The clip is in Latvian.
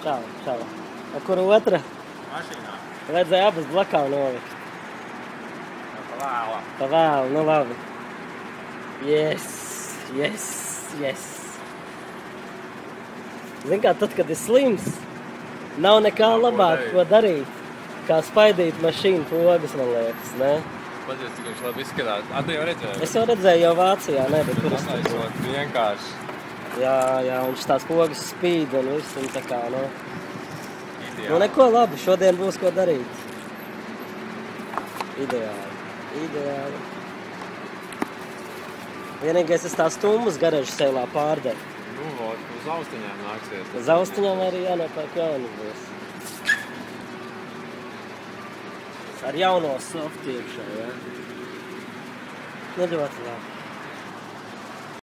Čau, čau. A kur otra? Mašīnā. Vajadzēja abas blakā novikt. Pavēla. Pavēlu, nu labi. Yes, yes, yes. Zin kā, tad, kad ir slims, nav nekā labāk, ko darīt, kā spaidīt mašīnu pogas, man liekas, ne? Paties, cik viņš labi izskatās. Tu jau redzēji? Es jau redzēju jau Vācijā, ne, bet kur es tur. Attaisot vienkārši. Jā, un tās pogas spīd un viss, un tā kā, nu. Ideāli. Nu, neko labi, šodien būs ko darīt. Ideāli. Vienīgais es tās tummas garažu seilā pārdevu. Nu, uz austiņām nāksies. Uz austiņām arī jānopērk jaunas būs. Ar jauno softu iekšā, jā. Nu, ļoti labi.